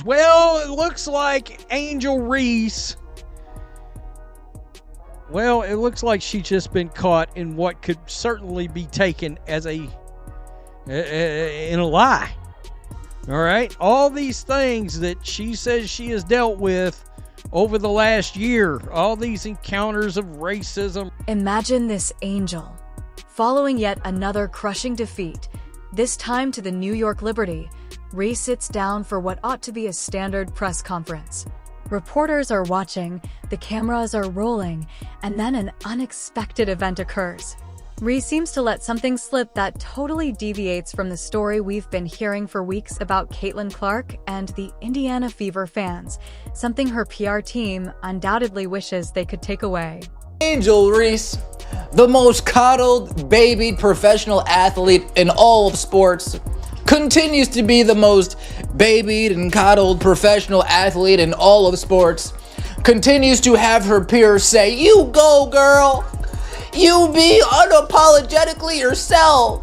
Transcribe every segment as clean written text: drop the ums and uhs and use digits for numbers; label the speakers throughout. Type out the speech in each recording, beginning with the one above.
Speaker 1: Well, it looks like Angel Reese. Well, it looks like she's just been caught in what could certainly be taken as in a lie. All right? All these things that she says she has dealt with over the last year, all these encounters of racism.
Speaker 2: Imagine this Angel, following yet another crushing defeat, this time to the New York Liberty. Reese sits down for what ought to be a standard press conference. Reporters are watching, the cameras are rolling, and then an unexpected event occurs. Reese seems to let something slip that totally deviates from the story we've been hearing for weeks about Caitlin Clark and the Indiana Fever fans, something her PR team undoubtedly wishes they could take away.
Speaker 3: Angel Reese, the most coddled, babied professional athlete in all of sports, continues to be the most babied and coddled professional athlete in all of sports, continues to have her peers say, "You go, girl. You be unapologetically yourself.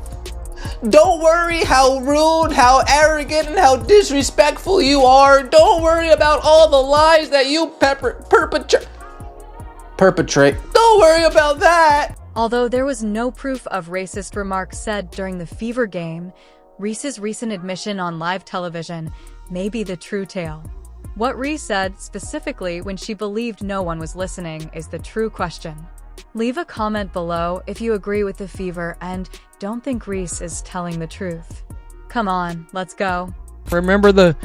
Speaker 3: Don't worry how rude, how arrogant, and how disrespectful you are. Don't worry about all the lies that you perpetrate. Don't worry about that."
Speaker 2: Although there was no proof of racist remarks said during the Fever game, Reese's recent admission on live television may be the true tale. What Reese said specifically when she believed no one was listening is the true question. Leave a comment below if you agree with the Fever and don't think Reese is telling the truth. Come on, let's go.
Speaker 1: Remember the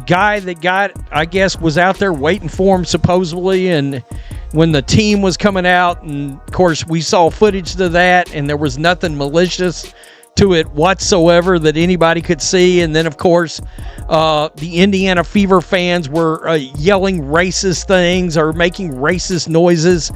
Speaker 1: guy that I guess was out there waiting for him supposedly, and when the team was coming out, and of course we saw footage of that, and there was nothing malicious to it whatsoever that anybody could see. And then of course the Indiana Fever fans were yelling racist things or making racist noises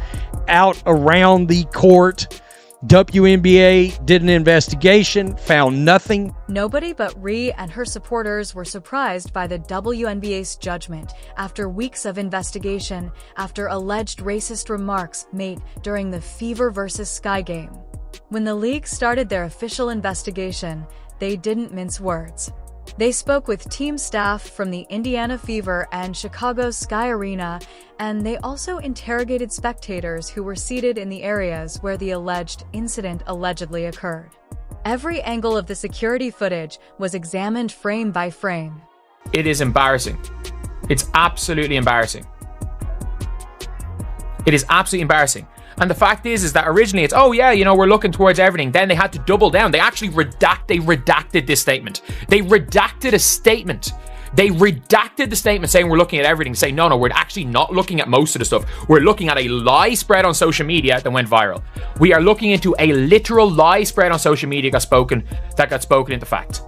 Speaker 1: out around the court. WNBA did an investigation, found nothing.
Speaker 2: Nobody but Rhee and her supporters were surprised by the WNBA's judgment after weeks of investigation after alleged racist remarks made during the Fever vs. Sky game. When the league started their official investigation, they didn't mince words. They spoke with team staff from the Indiana Fever and Chicago Sky Arena, and they also interrogated spectators who were seated in the areas where the alleged incident allegedly occurred. Every angle of the security footage was examined frame by frame.
Speaker 4: It is embarrassing. It's absolutely embarrassing. It is absolutely embarrassing. And the fact is that originally it's, oh yeah, you know, we're looking towards everything. Then they had to double down. They actually redacted this statement. They redacted a statement. They redacted the statement saying we're looking at everything, saying no, we're actually not looking at most of the stuff. We're looking at a lie spread on social media that went viral. We are looking into a literal lie spread on social media that got spoken into fact.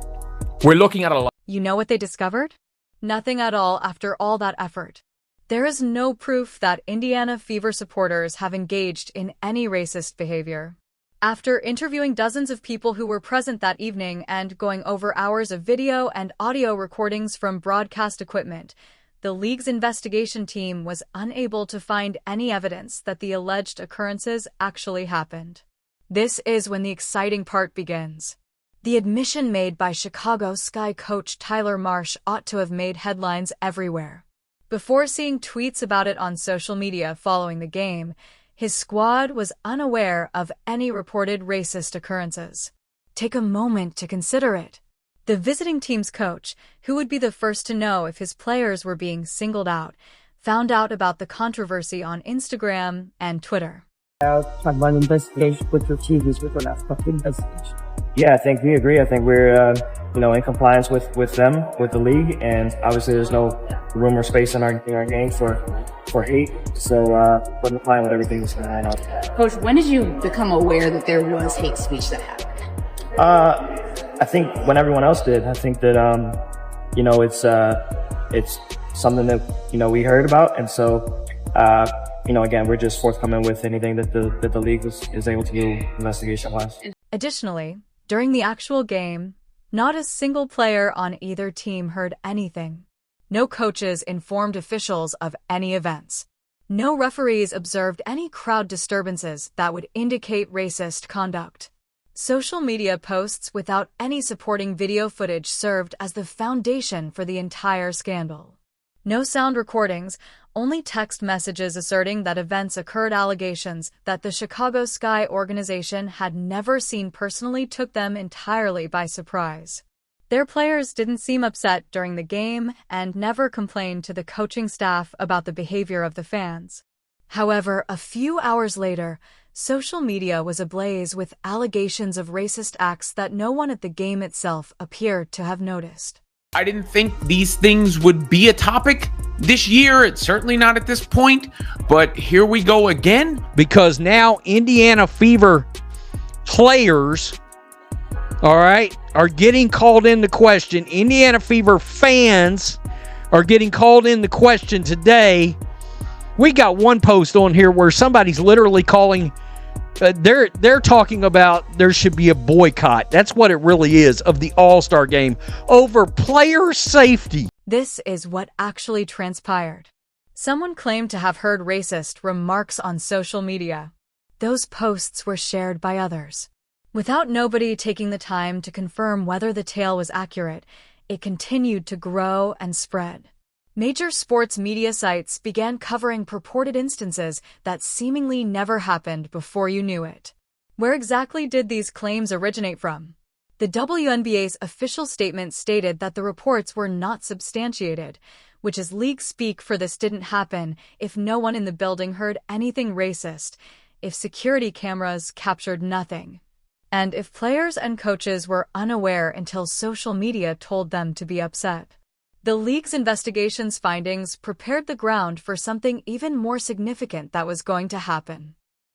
Speaker 4: We're looking at a lie.
Speaker 2: You know what they discovered? Nothing at all after all that effort. There is no proof that Indiana Fever supporters have engaged in any racist behavior. After interviewing dozens of people who were present that evening and going over hours of video and audio recordings from broadcast equipment, the league's investigation team was unable to find any evidence that the alleged occurrences actually happened. This is when the exciting part begins. The admission made by Chicago Sky coach Tyler Marsh ought to have made headlines everywhere. Before seeing tweets about it on social media following the game, his squad was unaware of any reported racist occurrences. Take a moment to consider it. The visiting team's coach, who would be the first to know if his players were being singled out, found out about the controversy on Instagram and Twitter.
Speaker 5: Talk about investigation with your team with the last investigation. Yeah, I think we agree. I think we're, in compliance with them, with the league, and obviously there's no room or space in our game for hate. So we're complying with everything that's going on.
Speaker 6: Coach, when did you become aware that there was hate speech that happened?
Speaker 5: I think when everyone else did. I think that it's something that we heard about, and so. Again, we're just forthcoming with anything that the league is able to do investigation-wise.
Speaker 2: Additionally, during the actual game, not a single player on either team heard anything. No coaches informed officials of any events. No referees observed any crowd disturbances that would indicate racist conduct. Social media posts without any supporting video footage served as the foundation for the entire scandal. No sound recordings, only text messages asserting that events occurred. Allegations that the Chicago Sky organization had never seen personally took them entirely by surprise. Their players didn't seem upset during the game and never complained to the coaching staff about the behavior of the fans. However, a few hours later, social media was ablaze with allegations of racist acts that no one at the game itself appeared to have noticed.
Speaker 7: I didn't think these things would be a topic this year. It's certainly not at this point, but here we go again.
Speaker 1: Because now Indiana Fever players, all right, are getting called into question. Indiana Fever fans are getting called into question today. We got one post on here where somebody's literally calling, they're talking about there should be a boycott. That's what it really is, of the All-Star game over player safety.
Speaker 2: This is what actually transpired. Someone claimed to have heard racist remarks on social media. Those posts were shared by others. Without nobody taking the time to confirm whether the tale was accurate, it continued to grow and spread. Major sports media sites began covering purported instances that seemingly never happened before you knew it. Where exactly did these claims originate from? The WNBA's official statement stated that the reports were not substantiated, which is league speak for this didn't happen if no one in the building heard anything racist, if security cameras captured nothing, and if players and coaches were unaware until social media told them to be upset. The league's investigation's findings prepared the ground for something even more significant that was going to happen.